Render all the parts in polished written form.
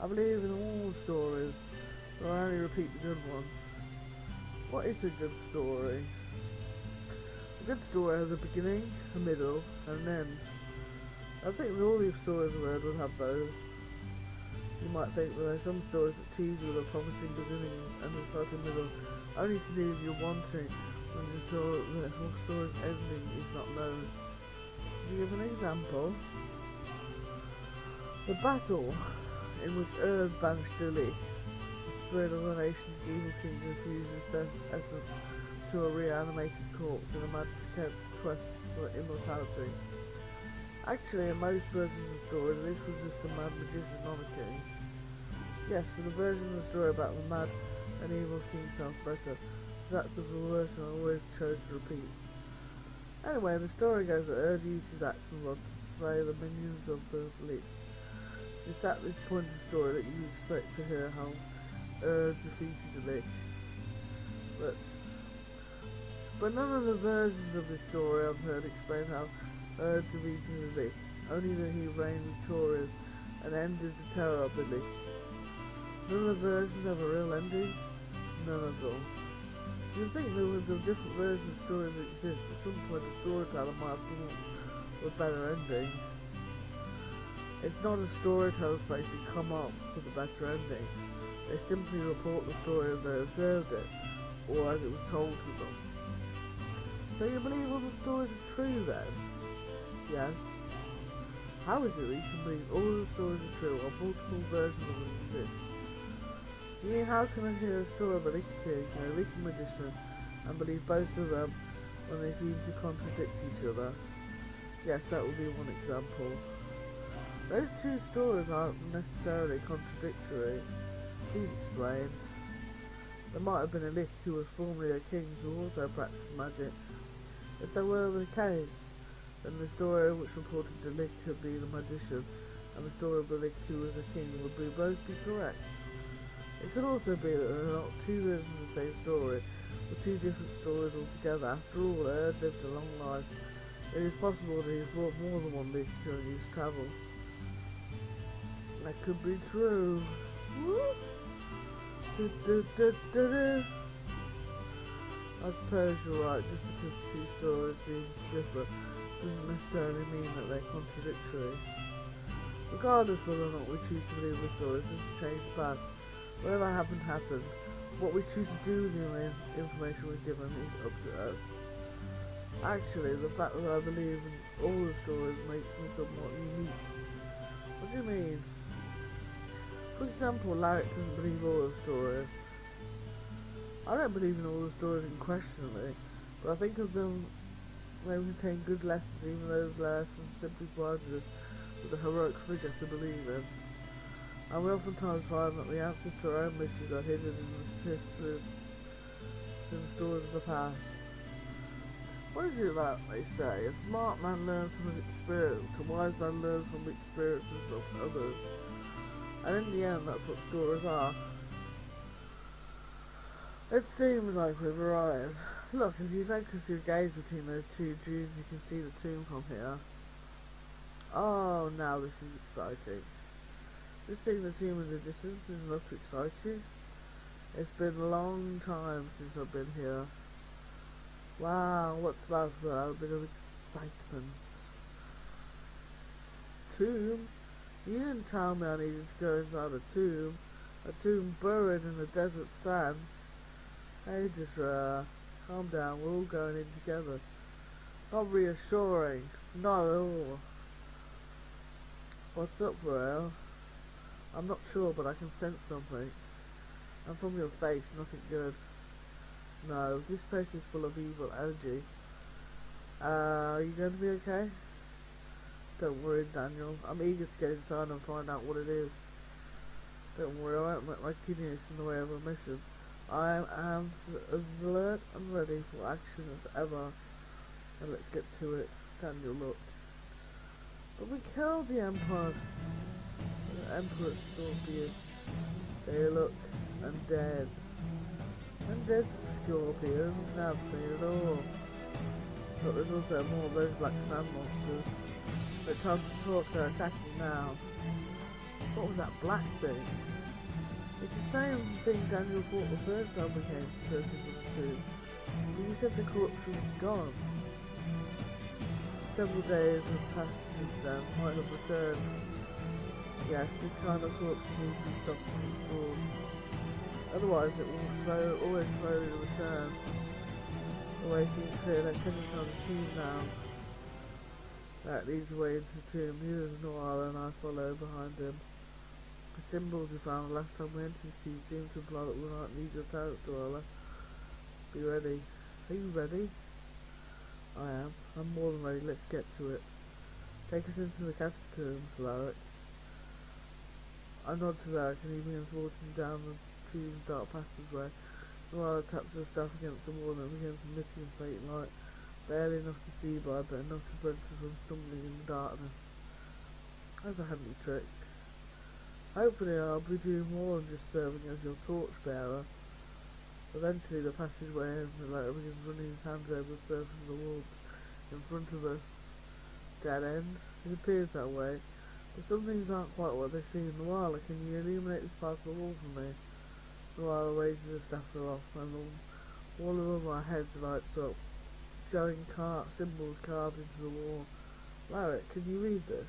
I believe in all stories, but I only repeat the good ones. What is a good story? A good story has a beginning, a middle, and an end. I think that all these stories I've read will have those. You might think that there are some stories that tease you with a promising beginning and a exciting middle, only to leave you wanting when the story's ending is not known. To give an example, the battle in which Erd banished Dili, the spirit of the nation's evil king refuses their essence to a reanimated corpse in a mad quest for immortality. Actually, in most versions of the story, this was just a mad magician, not a king. Yes, but the version of the story about the mad and evil king sounds better, so that's the version I always chose to repeat. Anyway, the story goes that Erd used his action rod to slay the minions of the Lich. It's at this point in the story that you expect to hear how Erd defeated the Lich. But none of the versions of this story I've heard explain how Erd defeated the Lich, only that he reigned victorious and ended the terror of the Lich. None of the versions have a real ending? None at all. You'd think that with the different versions of stories that exist, at some point the storyteller might have come up with a better ending. It's not a storyteller's place to come up with a better ending. They simply report the story as they observed it, or as it was told to them. So you believe all the stories are true then? Yes. How is it that you can believe all the stories are true while multiple versions of them exist? You mean how can I hear a story of a Lich King and a Lich Magician and believe both of them when they seem to contradict each other? Yes, that would be one example. Those two stories aren't necessarily contradictory. Please explain. There might have been a Lich who was formerly a king who also practiced magic. If that were the case, then the story which reported the Lich could be the magician, and the story of the Lich who was a king would both be correct. It could also be that there are not two versions of the same story, but two different stories altogether. After all, Erd lived a long life. It is possible that he fought more than one Lich during his travel. That could be true. Woo! I suppose you're right, just because two stories seem to differ doesn't necessarily mean that they're contradictory. Regardless whether or not we choose to believe the stories doesn't change the past. Whatever happened happened. What we choose to do with the information we're given is up to us. Actually, the fact that I believe in all the stories makes me somewhat unique. What do you mean? For example, Larrick doesn't believe all the stories. I don't believe in all the stories unquestionably, but I think of them they contain good lessons, even though the lessons simply provided us with a heroic figure to believe in. And we oftentimes find that the answers to our own mysteries are hidden in the histories, in the stories of the past. What is it that they say? A smart man learns from his experience, a wise man learns from the experiences of others. And in the end, that's what stories are. It seems like we've arrived. Look, if you focus your gaze between those two dunes, you can see the tomb from here. Oh, now this is exciting. Just seeing the tomb in the distance is enough to excite you. It's been a long time since I've been here. Wow, what's that for a bit of excitement? Tomb? You didn't tell me I needed to go inside a tomb buried in the desert sands. Hey, Disra, calm down, we're all going in together. Not reassuring, not at all. What's up, Rael? I'm not sure, but I can sense something. And from your face, nothing good. No, this place is full of evil energy. Are you going to be okay? Don't worry, Daniel. I'm eager to get inside and find out what it is. Don't worry, I won't let my giddiness in the way of a mission. I am as alert and ready for action as ever. And let's get to it. Daniel, look. But we killed the Emperor's Scorpion. They look undead. Undead scorpions, now I've seen it all. But there's also more of those black sand monsters. But time to talk, they're attacking now. What was that black thing? It's the same thing Daniel thought the first time we came to searching for the tomb. But you said the corpse was gone. Several days have passed since then, might have returned. Yes, this kind of corpse needs to be stopped at its source. Otherwise it will always slowly return. The way seems clear, they're sending on the tomb now. That leads away into the tomb. Neither is Noir and I follow behind him. The symbols we found the last time we entered this tomb seem to imply that we might need your turret, Dweller. Be ready. Are you ready? I am. I'm more than ready. Let's get to it. Take us into the catacombs, Larrick. I nod to Larrick and he begins walking down the tomb's dark passageway. Noir taps her staff against the wall and begins emitting a faint light, barely enough to see by, but enough to prevent us from stumbling in the darkness. As a handy trick. Hopefully I'll be doing more than just serving as your torchbearer. Eventually the passageway ends and Larrick begins running his hands over the surface of the wall in front of us. Dead end? It appears that way, but some things aren't quite what they seem. Noir, can you illuminate this part of the wall for me? Noir raises her staff off and all of our heads lights up, showing symbols carved into the wall. Larrick, can you read this?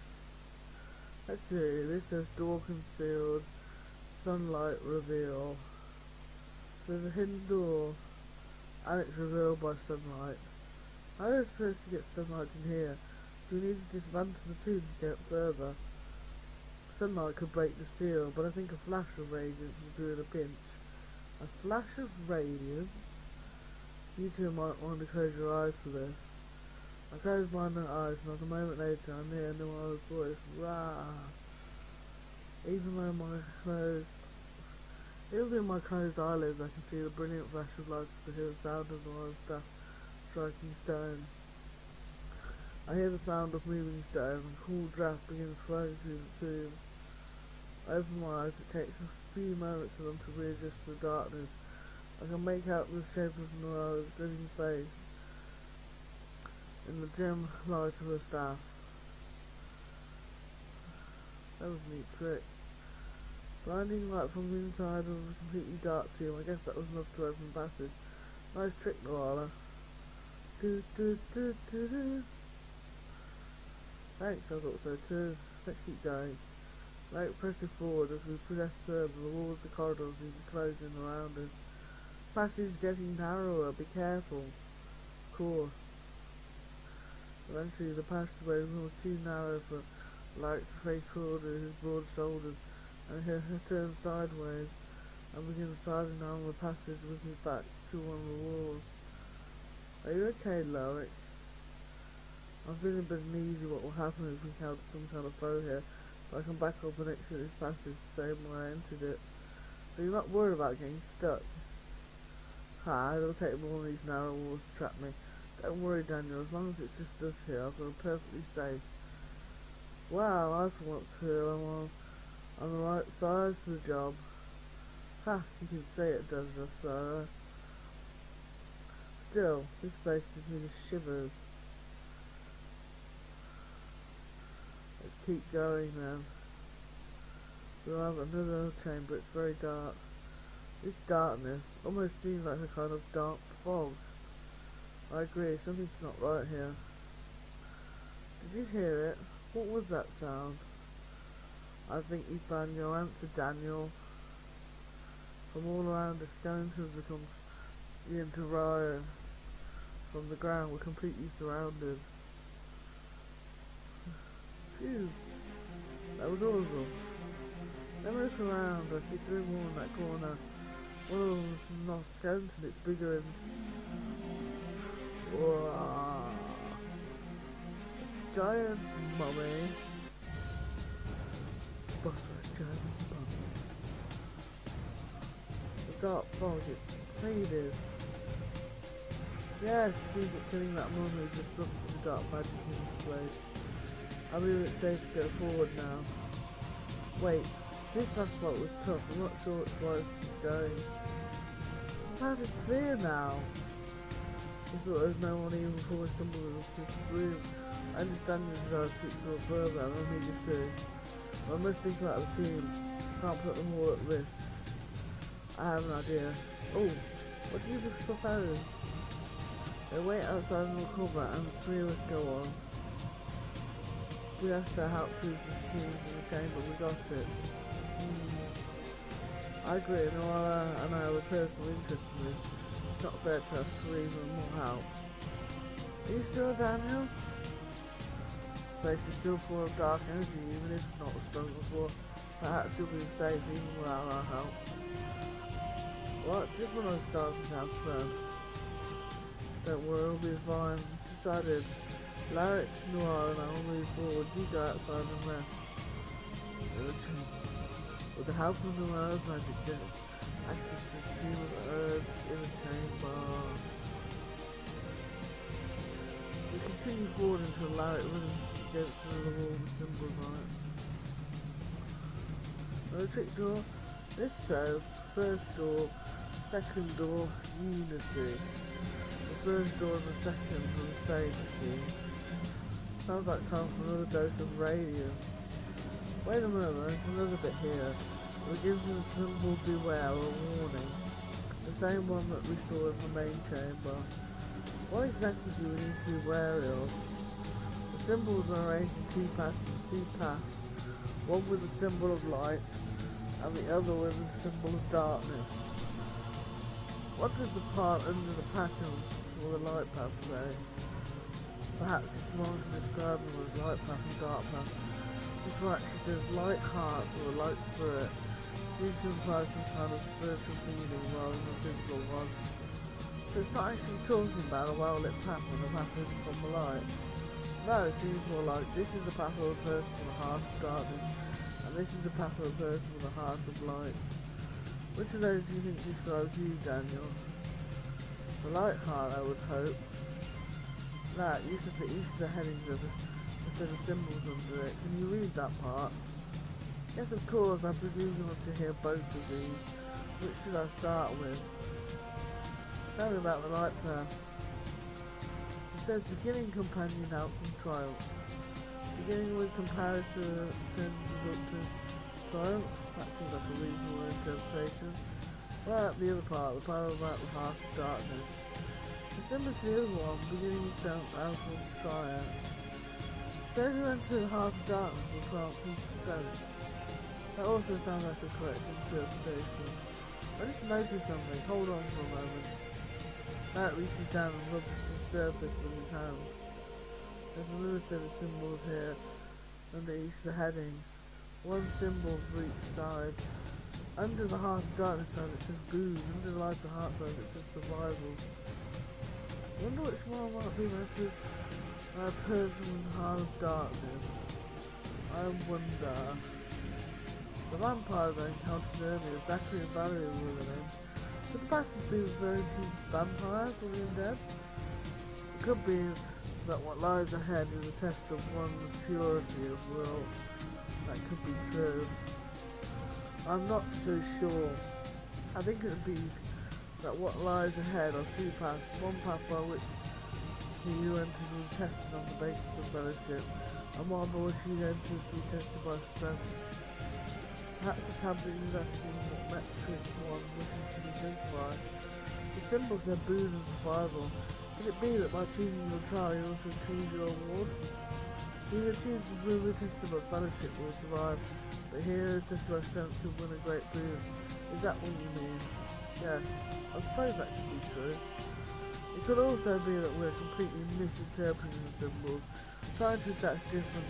Let's see, this says door concealed, sunlight reveal. There's a hidden door, and it's revealed by sunlight. How are we supposed to get sunlight in here? Do we need to dismantle the tomb to get further? Sunlight could break the seal, but I think a flash of radiance will do in a pinch. A flash of radiance? You two might want to close your eyes for this. I closed my eyes, and not a moment later I hear Noir's voice. Rah! Even through my closed eyelids I can see the brilliant flash of light to hear the sound of Noir's staff striking stone. I hear the sound of moving stone, and a cool draft begins flowing through the tomb. I open my eyes. It takes a few moments for them to readjust to the darkness. I can make out the shape of Noir's grinning face in the dim light of her staff. That was a neat trick. Blinding light from the inside of a completely dark tomb. I guess that was enough to open the passage. Nice trick, Noir. Do do do do do. Thanks, I thought so too. Let's keep going. Like pressing forward as we press further, the walls of the corridors seem to close in around us. Passage getting narrower, be careful. Of course. Eventually the passageway was too narrow for Larrick to face forward with his broad shoulders, and he turned sideways and began sliding down the passage with his back to one of the walls. Are you okay, Larrick? I'm feeling a bit uneasy what will happen if we encounter some kind of foe here, but I can back up and exit this passage the same way I entered it. So you're not worried about getting stuck? Ha, it'll take more than these narrow walls to trap me. Don't worry, Daniel, as long as it's just us here, I'll feel perfectly safe. Well, I for once feel I'm on the right side for the job. Ha, you can say it does us, Sarah. Still, this place gives me the shivers. Let's keep going then. We'll have another chamber, it's very dark. This darkness almost seems like a kind of dark fog. I agree, something's not right here. Did you hear it? What was that sound? I think you found your answer, Daniel. From all around the skeletons become begin to rise from the ground. We're completely surrounded. Phew, that was horrible. Then I look around, I see three more in that corner. One of them is not a skeleton, it's bigger and... Whoa. Giant mummy. But a giant mummy. The dark fog, it faded. Yes, it seems that killing that mummy disrupted the dark magic in this place. I believe it's safe to go forward now. Wait, this last spot was tough, I'm not sure which way to keep going. The path is clear now. I thought there was no one even before we stumbled into this room. I understand your desire to explore further, and I'm eager to. I must think about the team. Can't put them all at risk. I have an idea. Oh, what do you propose? They wait outside in the cover and the three of us go on. We have to help choose this team in the chamber. We got it. I agree, Noah and I have a personal interest in this. It's not fair to us for even more help. Are you sure, Daniel? This place is still full of dark energy, even if it's not strong before. Perhaps you'll be safe even without our help. What? Just when I was starting to have fun. Don't worry, we'll be fine. It's decided. Larry, Noir and I will move forward. You go outside and rest. With the help of Noir's magic deck, access to the stream of herbs in the chamber. We continue forward until Larry runs against the wall with symbols on it. The trick door. This says first door, second door, unity. The first door and the second will save the scene. Sounds like time for another dose of radiance. Wait a moment, there's another bit here. It gives us a symbol beware or warning. The same one that we saw in the main chamber. What exactly do we need to be wary of? The symbols are arranged in two paths. One with the symbol of light and the other with the symbol of darkness. What does the part under the pattern for the light path say? Perhaps it's more to describe them as light path and dark path. This one actually says light heart or a light spirit. Seems to imply some kind of spiritual meaning rather than a physical one. So it's not actually talking about a well-lit path and a path hidden from the light. No, it seems more like this is the path of a person with a heart of darkness, and this is the path of a person with a heart of light. Which of those do you think describes you, Daniel? The light heart, I would hope. That, you should put each of the headings of instead of symbols under it. Can you read that part? Yes, of course. I presume you want to hear both of these. Which should I start with? Tell me about the light path. It says beginning companion out from triumph. Beginning with comparison turns results to triumph. That seems like a reasonable interpretation. What about the other part, the part about the heart of darkness? It's similar to the other one, beginning with sound out from triumph. Those who enter the heart of darkness will triumph from strength. That also sounds like a correct interpretation. I just noticed something. Hold on for a moment. Matt reaches down and rubs the surface with his hand. There's another set of symbols here under each of the headings. One symbol for each side. Under the heart of darkness side it says boom. Under the light of the heart side it says survival. I wonder which one might be meant to a person with the heart of darkness. I wonder. The vampires I encountered earlier, Zachary and Valerie were the names. Could the passage be referring to vampires or the undead? It could be that what lies ahead is a test of one's purity of will. That could be true. I'm not so sure. I think it would be that what lies ahead are two paths. One path by which he who enters will be tested on the basis of fellowship, and one by which he enters will be tested by strength. Perhaps the tablet investing in what metric one wishes to be identified. The symbols are boon and survival. Could it be that by choosing your trial you also choose your reward? He who chooses the boon will be tested by fellowship will survive, but here is tested by strength to win a great boon. Is that what you mean? Yes, I suppose that could be true. It could also be that we're completely misinterpreting the symbols, trying to attach different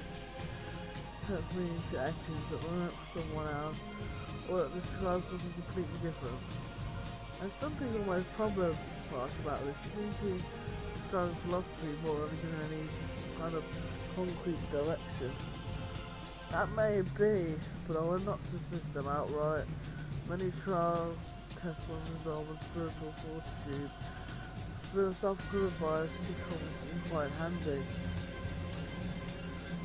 meaning to actions that were meant for someone else, or that describe something completely different. And something of my problem part about this is to describe philosophy more than in any kind of concrete direction. That may be, but I will not dismiss them outright. Many trials test one's resolve and spiritual fortitude. Philosophical advice can come in quite handy.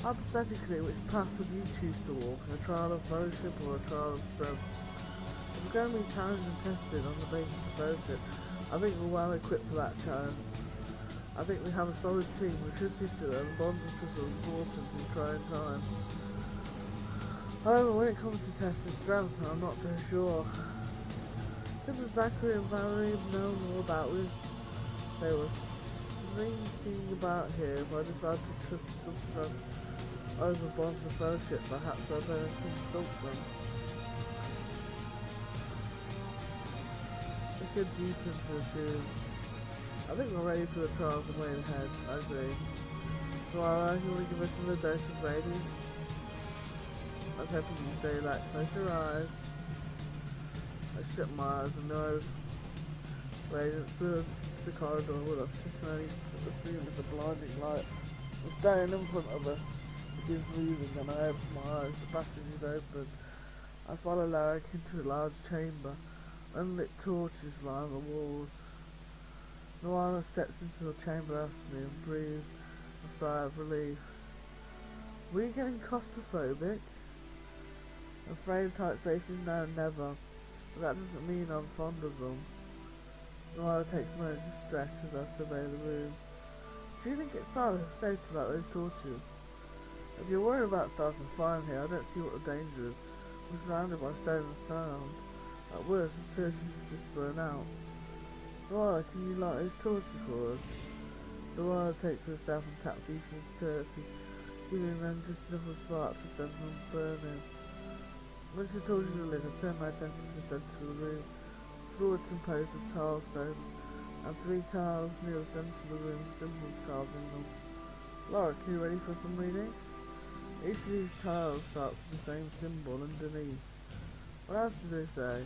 Hypothetically, which path would you choose to walk? A trial of fellowship or a trial of strength? If we're going to be challenged and tested on the basis of fellowship, I think we're well equipped for that challenge. I think we have a solid team, we trust each other, and bonds of trust are important in trying times. However, when it comes to testing strength, I'm not so sure. Because Zachary and Valerie know more about this. They were thinking about here, if I decided to trust over bonds of fellowship, perhaps I better consult them. Let's go deep into the tube. I think we're ready for the trials and way ahead, I agree. So you want to give us another dose of radiant? I was hoping you'd say that. Close your eyes. I shut my eyes and nose. Radiance through the corridor with us. I can only assume it's a blinding light. We're standing in front of us. It begins moving and I open my eyes. The passage is open. I follow Larrick into a large chamber. Unlit torches line the walls. Noana steps into the chamber after me and breathes a sigh of relief. Were you getting claustrophobic? Afraid of tight spaces? No, never. But that doesn't mean I'm fond of them. Noana takes a moment to stretch as I survey the room. Do you think it's safe about those torches? If you're worried about starting a fire here, I don't see what the danger is. We're surrounded by stone and sound. At worst, the torches just burn out. Noana, can you light those torches for us? Noana takes her staff and taps each of his torches, giving them just enough of a spark to send them burning. Once the torches are lit, I turn my attention to the centre of the room. The floor is composed of tile stones, and 3 tiles near the centre of the room, symbols carved in them. Laura, are you ready for some reading? Each of these tiles starts with the same symbol underneath. What else do they say?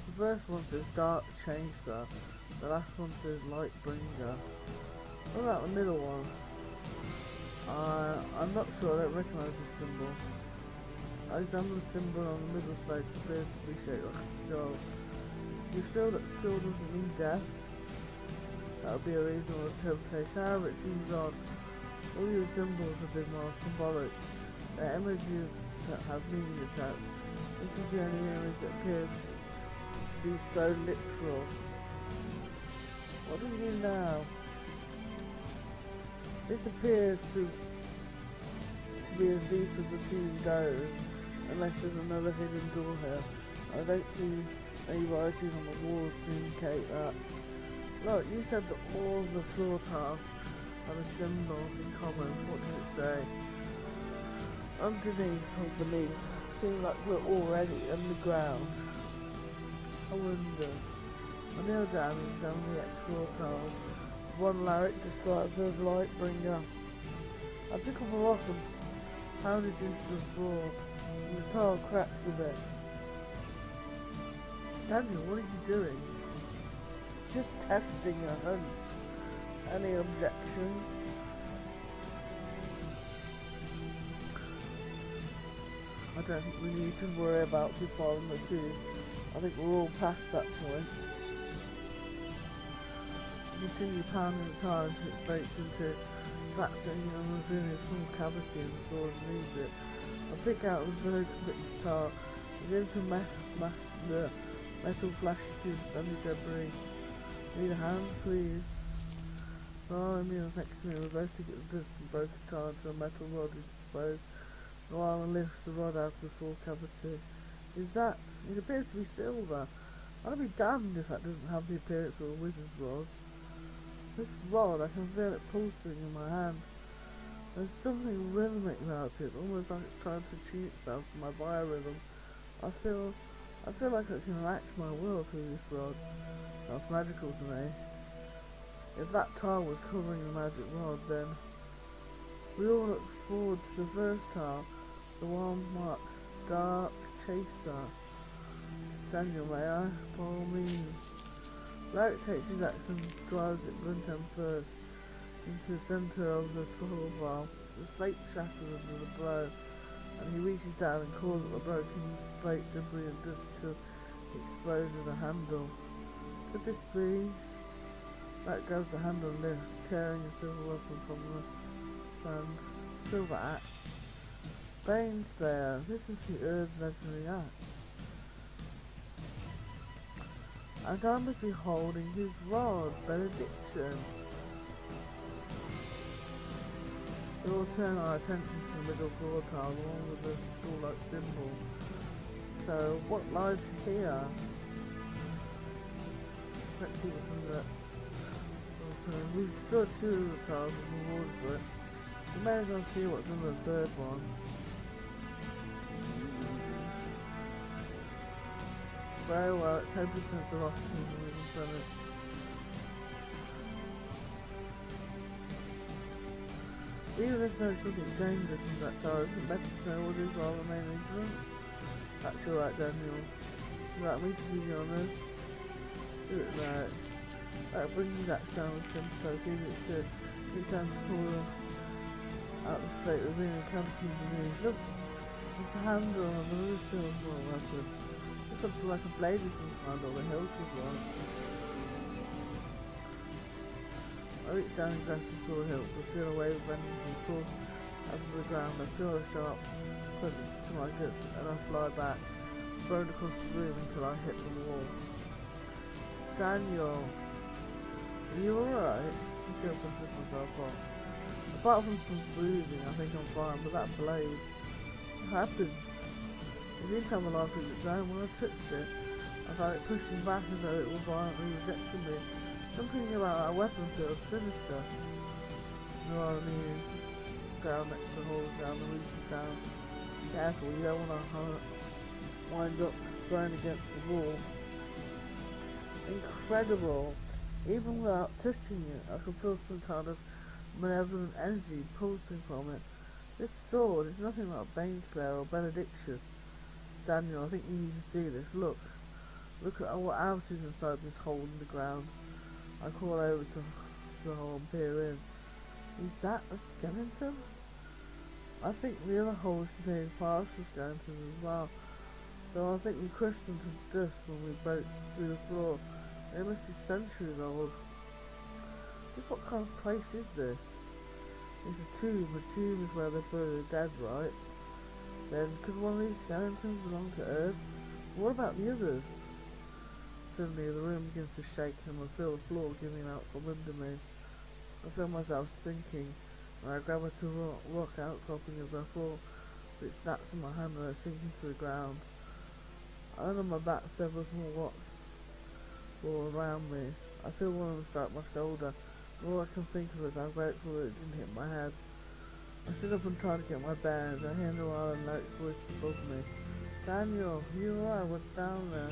The first one says Dark Chaser, the last one says Light Bringer. What about the middle one? I'm not sure, I don't recognise this symbol. I examine the symbol on the middle slate to appear to be shaped like a skull. You sure that skull doesn't mean death? That would be a reasonable interpretation, however it seems odd. All your symbols have been more symbolic. They're images that have meaning attached. This is the only image that appears to be so literal. What do we do now? This appears to be as deep as the tube goes, unless there's another hidden door here. I don't see any writing on the walls to indicate that. Look, you said that all the floor tiles have a symbol in common. What does it say? Underneath or beneath. Seems like we're already underground. I wonder. I kneel down and examine the extra tiles. One Larrick describes as Light Bringer. I pick up a rock and pound it into the floor, and the tile cracks a bit. Daniel, what are you doing? Just testing a hunch. Any objections? I don't think we need to worry about defiling the tube. I think we're all past that point. You continue pounding the tile until it breaks into it, collapsing and revealing a small cavity in the floor underneath it. I pick out the broken bits of tile, begin to the metal flashes through the sandy debris. Need a hand, please? Noir and Neil next to me were both to get the dust and broken tile until a metal rod is exposed. Noir lifts the rod out of the full cavity. Is that? It appears to be silver. I'll be damned if that doesn't have the appearance of a wizard's rod. This rod, I can feel it pulsing in my hand. There's something rhythmic about it, almost like it's trying to tune itself to my biorhythm. I feel like I can relax my will through this rod. That's magical to me. If that tile was covering the magic rod, then we all look forward to the first tile, the one marked Dark Chaser. Daniel, may I? By all means. Larrick takes his axe and drives it blunt end first into the centre of the profile. The slate shatters under the blow, and he reaches down and claws at the broken slate debris and dust till he exposes a handle. Could this be? Larrick grabs the handle and lifts, tearing a silver weapon from the sand. Silver axe. Baneslayer. This is the Urd's legendary axe. And I must be holding his rod, benediction. We all turn our attention to the middle floor tile along with the school-like symbol. So, what lies here? Let's see what's under that. We've destroyed 2 of the tiles and rewarded for it. We may as well see what's under the 3rd one. Very well, it's hopeless sense of optimism we've done it. Even if there's something dangerous in that tower, isn't it better to know what it is while remaining ignorant? That's alright, Daniel. Right, me to do the honours. Do it right. Right, bring the axe down with some soak, even it's good. It's time to pull them out the slate within and canteen the news. Look, there's a handle on another silver weapon. It's something like a blade or some kind, or the hilt of one. I reach down and grasp the sword hilt, but feel a wave of energy and pull out of the ground. I feel a sharp crunch to my guts, and I fly back, thrown across the room until I hit the wall. Daniel, are you alright? I feel some pissed myself off. Apart from some bruising, I think I'm fine, but that blade, what happened? It didn't have a life of its own. When I touched it, I felt it pushing back as though it were violently rejecting me. Something about that weapon feels sinister. No, I mean, down next to the hole, down the reach down. Careful, you don't want to wind up thrown against the wall. Incredible. Even without touching it, I can feel some kind of malevolent energy pulsing from it. This sword is nothing like Baneslayer or Benediction. Daniel, I think you need to see this. Look at what else is inside this hole in the ground. I crawl over to the hole and peer in. Is that a skeleton? I think the other holes contain partial skeletons as well. Though I think we crushed them to dust when we broke through the floor. They must be centuries old. Just what kind of place is this? It's a tomb. A tomb is where they bury the dead, right? Then could one of these skeletons belong to Earth? What about the others? Suddenly the room begins to shake and I feel the floor giving out from under me. I feel myself sinking and I grab a rock outcropping as I fall, but it snaps in my hand and I sink into the ground. Under my back several small rocks fall around me. I feel one of them strike my shoulder, and all I can think of is how grateful that it didn't hit my head. I sit up and try to get my bearings. I hear Noel and Luke's voice above me. Daniel, you alright? What's down there?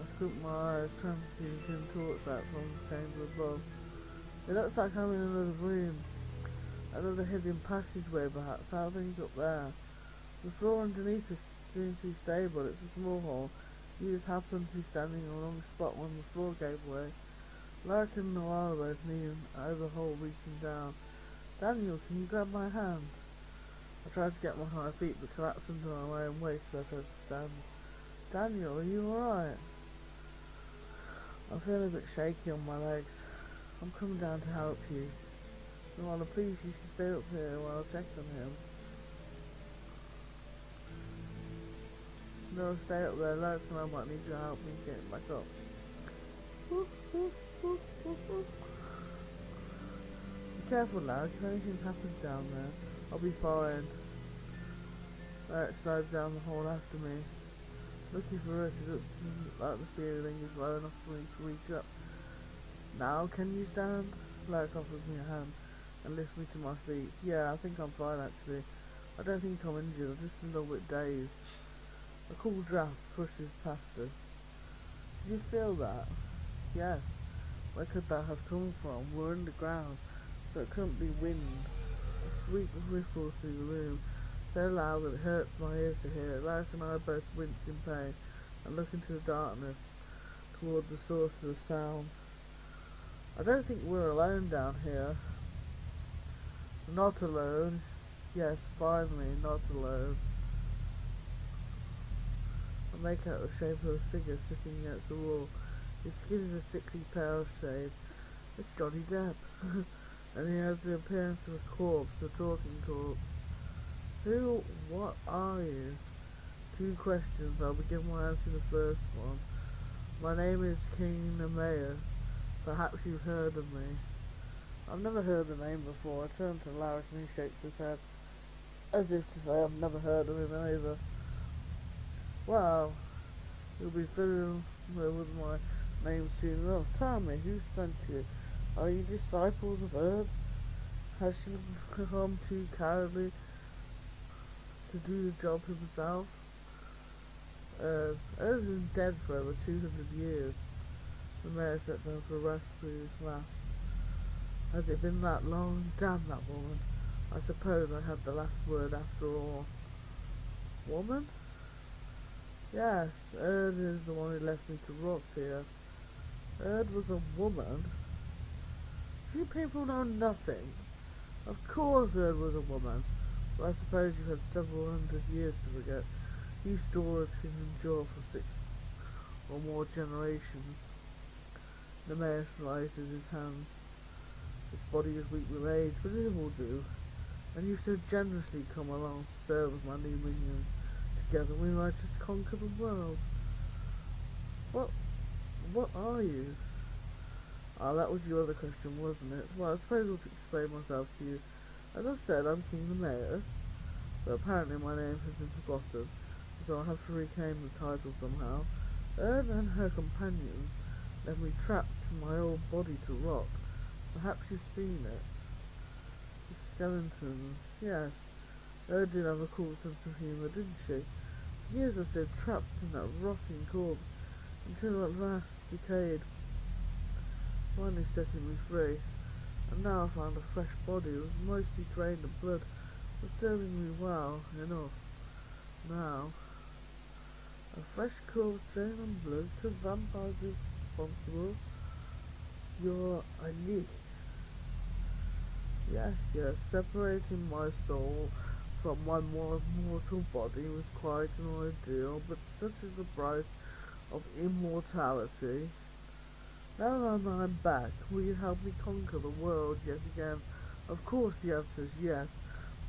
I squint my eyes, trying to see the dim torchlight from the chamber above. It looks like I'm in another room. Another hidden passageway perhaps. How are things up there? The floor underneath us seems to be stable. It's a small hole. You just happen to be standing in the wrong spot when the floor gave way. Lark and Noel both kneeling over the hole, reaching down. Daniel, can you grab my hand? I tried to get my high feet but collapsed under my own weight so I tried to stand. Daniel, are you alright? I feel a bit shaky on my legs. I'm coming down to help you. Noel, please, you should stay up here while I check on him. No, stay up there, Lark and I might need your help me getting back up. Be careful, Lark, if anything happens down there, I'll be fine. Lark slides down the hole after me. Looking for us, it looks like the ceiling is low enough for me to reach up. Now, can you stand? Lark offers me a hand and lifts me to my feet. Yeah, I think I'm fine actually. I don't think I'm injured, I'm just a little bit dazed. A cool draft pushes past us. Did you feel that? Yes. Where could that have come from? We're underground, so it couldn't be wind. A sweep ripples through the room, so loud that it hurts my ears to hear it. Lark and I both wince in pain and look into the darkness toward the source of the sound. I don't think we're alone down here. Not alone. Yes, finally, not alone. I make out the shape of a figure sitting against the wall. His skin is a sickly pale shade. It's Johnny Depp. And he has the appearance of a corpse, a talking corpse. What are you? 2 questions. I'll begin by answering the first one. My name is King Nemeus. Perhaps you've heard of me. I've never heard the name before. I turn to Larrick and he shakes his head, as if to say I've never heard of him either. Well, you'll be familiar with my name soon enough. Tell me, who sent you? Are you disciples of Erd? Has she become too cowardly to do the job himself? Erd has been dead for over 200 years. The mayor sat down for a raspberry laugh. Has it been that long? Damn that woman. I suppose I had the last word after all. Woman? Yes, Erd is the one who left me to rot here. Erd was a woman? You people know nothing. Of course Erd was a woman, but I suppose you've had several hundred years to forget. You stories can endure for 6 or more generations. The mayor slices his hands. His body is weak with age, but it will do. And you've so generously come along to serve as my new minions. Together we might just conquer the world. What are you? Ah, that was your other question, wasn't it? Well, I suppose I'll explain myself to you. As I said, I'm King Lemaius, but apparently my name has been forgotten, so I'll have to reclaim the title somehow. Erd and her companions left me trapped in my old body to rot. Perhaps you've seen it. The skeletons, yes. Erd did have a cool sense of humour, didn't she? For years I stayed trapped in that rotting corpse, until at last decayed, finally setting me free. And now I found a fresh body. It was mostly drained of blood, but serving me well enough. Now, a fresh corpse drained of blood. Could vampires be responsible? You're a leak. Yes, separating my soul from my mortal body was quite an ordeal, but such is the price of immortality. Now that I'm back, will you help me conquer the world yet again? Of course the answer is yes,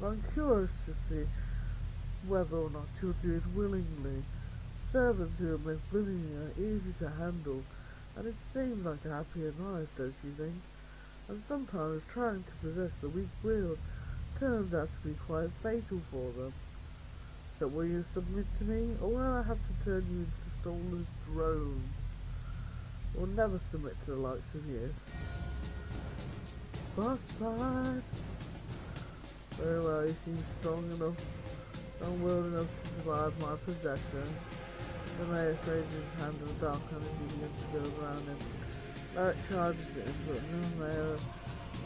but I'm curious to see whether or not you'll do it willingly. Servants who are most willingly are easy to handle, and it seems like a happier life, don't you think? And sometimes trying to possess the weak-willed turns out to be quite fatal for them. So will you submit to me, or will I have to turn you into soulless drones? We'll never submit to the likes of you. Boss fight! Very well, you seem strong enough, unwilling enough to survive my possession. The mayor raises his hand in the dark and he begins to go around him. Larrick charges at him, but no mayor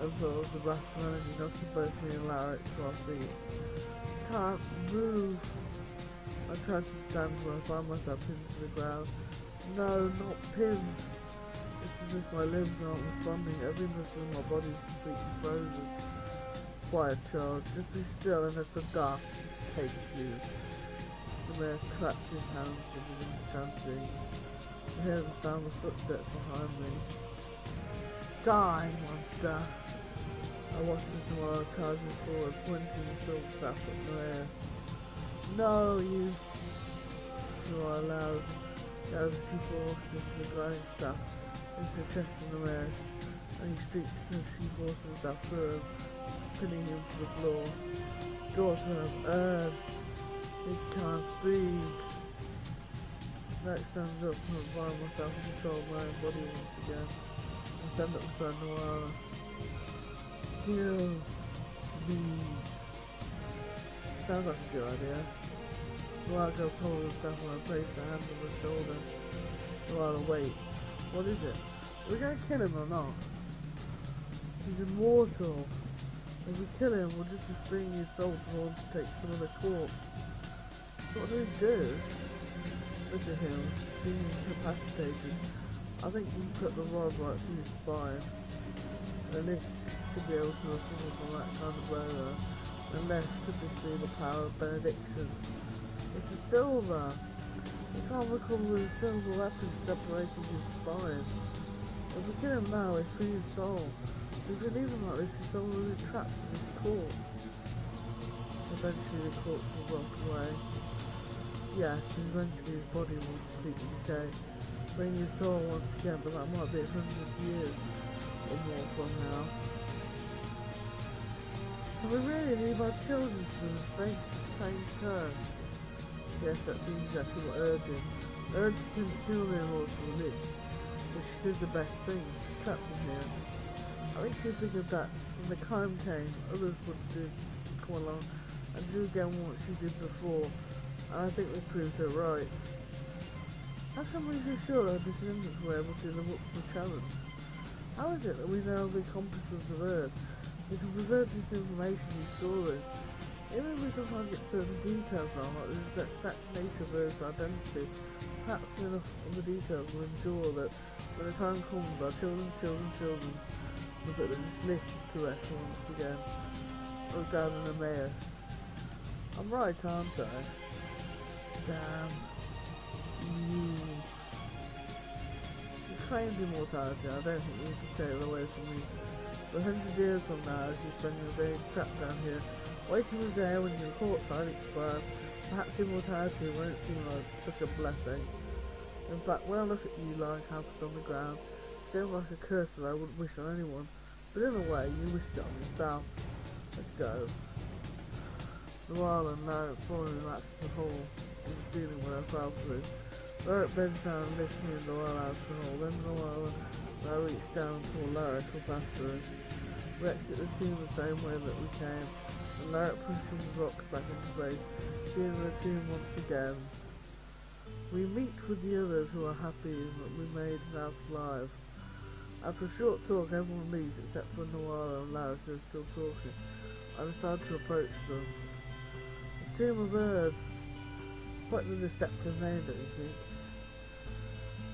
absorbs the blast of energy, knocking both me and Larrick to our feet. Can't move! I try to stand where I find myself pinned to the ground. No, not pinned! It's as if my limbs aren't responding. Every muscle in my body is completely frozen. Quiet, child. Just be still and let the darkness take you. The mayor claps his hands and begins chanting. I hear the sound of footsteps behind me. Die, monster! I watch as the wild charges forward, pointing the silver staff at the mayor. No, you! Cry aloud. As she forces the glowing staff into the chest of the mayor, and he streaks as she forces herself through him, pinning him to the floor. Daughter of Erd! It can't be! Larrick stands up and I find myself in control of my own body once again. I stand up beside Noara. Kill me! Sounds like a good idea. Noara goes hold of the staff and I place her hand on her shoulder. Noara, wait. What is it? Are we gonna kill him or not? He's immortal. If we kill him, we'll just be freeing his soul to want to take some of the corpse. So what do we do? Look at him, seeming incapacitated. I think we put the rod right through his spine. And this should be able to recover from that kind of blow. Unless could this be the power of benediction? It's a silver! We can't recover with a silver weapon separating his spine. If we kill him now, we free his soul. If we leave him like this, his soul will be trapped in his corpse. Eventually the corpse will rot away. Yes, eventually his body will completely decay. Bring his soul once again, but that might be 100 years or more from now. And we really need our children to face the same terms. Yes, that's exactly what Erd did. Erd didn't kill the immortal Lich, but she did the best thing, she trapped him here. I think she figured that when the time came, others would come along and do again what she did before, and I think we proved her right. How can we be sure our descendants were able to live up to the challenge? How is it that we know the accomplishments of Earth? We can preserve this information in stories. Even if we sometimes get certain details wrong, like the exact nature of Earth's identity, perhaps enough of the details will ensure that when the time comes, our children's look at the list correct once again. Look down in Emmaus. I'm right, aren't I? Damn. You claimed immortality, I don't think you can take it away from me. But 100 years from now, as you spend your day trapped down here, waiting the day when your court side expires, perhaps immortality won't seem like such a blessing. In fact, when I look at you lying helpless on the ground, it seems like a curse that I wouldn't wish on anyone. But in a way, you wished it on yourself. Let's go. Noir and Larrick following me back to the hall in the ceiling where I fell through. Larrick bends down and lifts me and Noir out of the hall. Then Noir and I reach down toward Larrick up after us. We exit the tomb the same way that we came, and Larrick pushes the rocks back into place, seeing the tomb once again. We meet with the others who are happy that we made it out alive. After a short talk, everyone leaves except for Noir and Larrick, who are still talking. I decide to approach them. The Tomb of Erd. Quite the deceptive name, don't you think?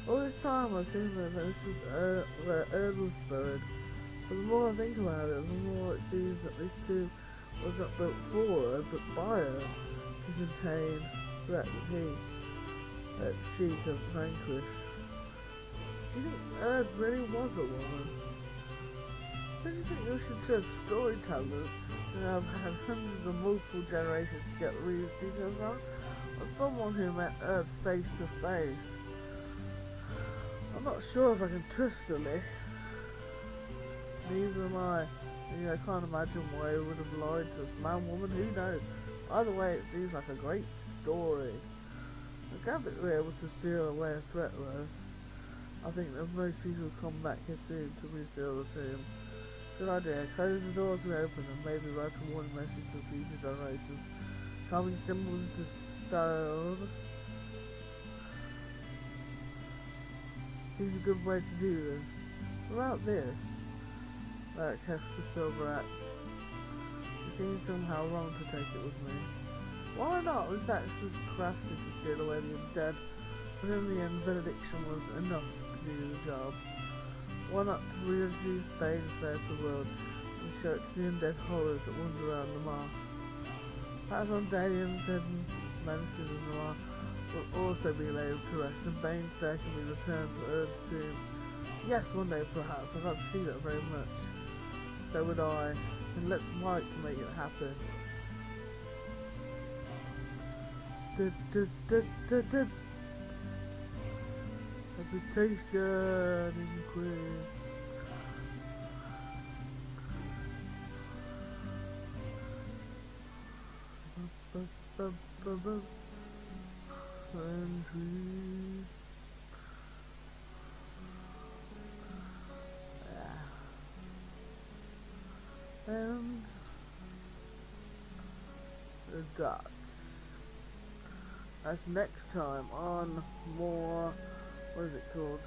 All this time I've seen that this was where Erd was buried. But the more I think about it, the more it seems that this tomb was not built for Erd, but by Erd, to contain that she could vanquish. Do you think Erd really was a woman? Don't you think we should trust storytellers who have had hundreds of multiple generations to get these details wrong? Or someone who met Erd face to face? I'm not sure if I can trust Sully. Neither am I. I can't imagine why he would have lied to us. Man, woman, who knows? Either way, it seems like a great story. I'm glad that we're able to seal away a threat though. I think that most people will come back here soon to reseal the tomb. Good idea. Close the doors we open and maybe write a warning message to future generations. Carving symbols into stone seems a good way to do this. What about this? Larrick hefts the silver axe. It seems somehow wrong to take it with me. Why not? This axe was crafted to seal away the undead, but in the end benediction was enough to do the job. Why not reintroduce Baneslayer to the world and show it to the undead horrors that wander around the marsh? Perhaps on Dalian's hidden menaces in the marsh will also be laid to rest, and Baneslayer can be returned to Erd's tomb. Yes, one day perhaps. I'd like to see that very much. So would I, and let's fight to make it happen. Reputation increase. And the dots. That's next time on more. What is it called?